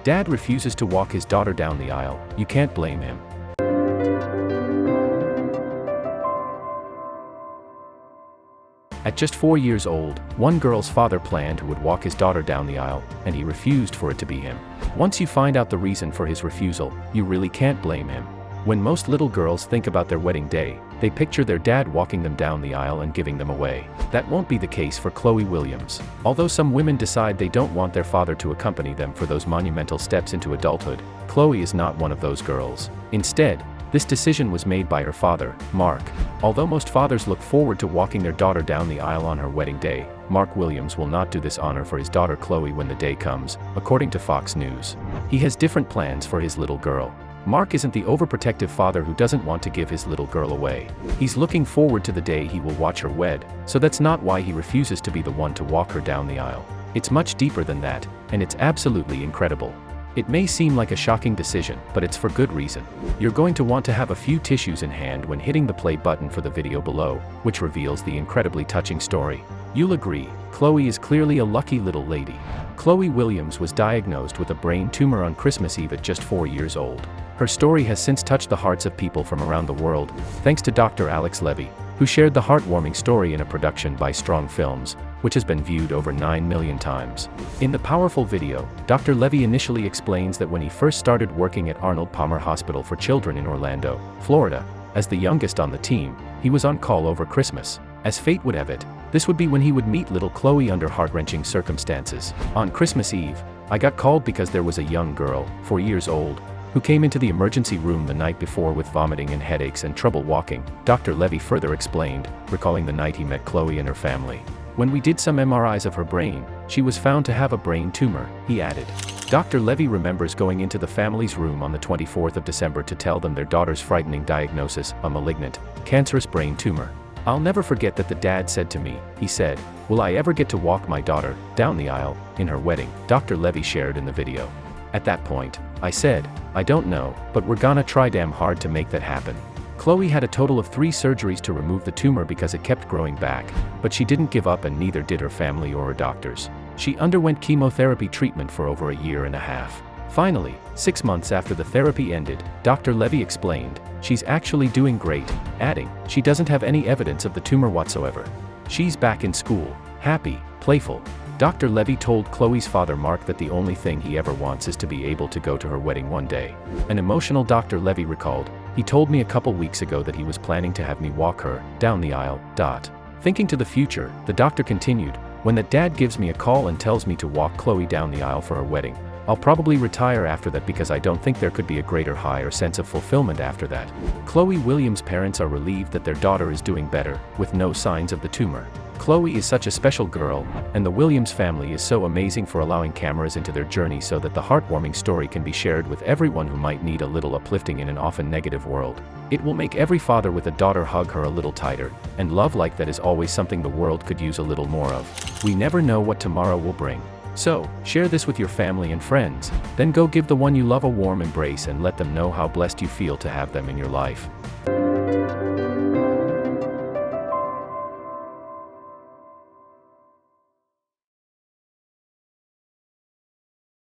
Dad refuses to walk his daughter down the aisle. You can't blame him. At just 4 years old, one girl's father planned who would walk his daughter down the aisle, and he refused for it to be him. Once you find out the reason for his refusal, you really can't blame him. When most little girls think about their wedding day, they picture their dad walking them down the aisle and giving them away. That won't be the case for Chloe Williams. Although some women decide they don't want their father to accompany them for those monumental steps into adulthood, Chloe is not one of those girls. Instead, this decision was made by her father, Mark. Although most fathers look forward to walking their daughter down the aisle on her wedding day, Mark Williams will not do this honor for his daughter Chloe when the day comes, according to Fox News. He has different plans for his little girl. Mark isn't the overprotective father who doesn't want to give his little girl away. He's looking forward to the day he will watch her wed, so that's not why he refuses to be the one to walk her down the aisle. It's much deeper than that, and it's absolutely incredible. It may seem like a shocking decision, but it's for good reason. You're going to want to have a few tissues in hand when hitting the play button for the video below, which reveals the incredibly touching story. You'll agree, Chloe is clearly a lucky little lady. Chloe Williams was diagnosed with a brain tumor on Christmas Eve at just 4 years old. Her story has since touched the hearts of people from around the world, thanks to Dr. Alex Levy, who shared the heartwarming story in a production by Strong Films, which has been viewed over 9 million times. In the powerful video, Dr. Levy initially explains that when he first started working at Arnold Palmer Hospital for Children in Orlando, Florida, as the youngest on the team, he was on call over Christmas. As fate would have it, this would be when he would meet little Chloe under heart-wrenching circumstances. On Christmas Eve, I got called because there was a young girl, 4 years old, who came into the emergency room the night before with vomiting and headaches and trouble walking, Dr. Levy further explained, recalling the night he met Chloe and her family. When we did some MRIs of her brain, she was found to have a brain tumor, he added. Dr. Levy remembers going into the family's room on the 24th of December to tell them their daughter's frightening diagnosis, a malignant, cancerous brain tumor. I'll never forget that the dad said to me, he said, "Will I ever get to walk my daughter down the aisle in her wedding?" Dr. Levy shared in the video. At that point, I said, "I don't know, but we're gonna try damn hard to make that happen." Chloe had a total of 3 surgeries to remove the tumor because it kept growing back, but she didn't give up and neither did her family or her doctors. She underwent chemotherapy treatment for over a year and a half. Finally, 6 months after the therapy ended, Dr. Levy explained, "She's actually doing great," adding, "She doesn't have any evidence of the tumor whatsoever. She's back in school, happy, playful." Dr. Levy told Chloe's father Mark that the only thing he ever wants is to be able to go to her wedding one day. An emotional Dr. Levy recalled, "He told me a couple weeks ago that he was planning to have me walk her down the aisle." Thinking to the future, the doctor continued, "When that dad gives me a call and tells me to walk Chloe down the aisle for her wedding, I'll probably retire after that because I don't think there could be a greater high or sense of fulfillment after that." Chloe Williams' parents are relieved that their daughter is doing better, with no signs of the tumor. Chloe is such a special girl, and the Williams family is so amazing for allowing cameras into their journey so that the heartwarming story can be shared with everyone who might need a little uplifting in an often negative world. It will make every father with a daughter hug her a little tighter, and love like that is always something the world could use a little more of. We never know what tomorrow will bring. So, share this with your family and friends, then go give the one you love a warm embrace and let them know how blessed you feel to have them in your life.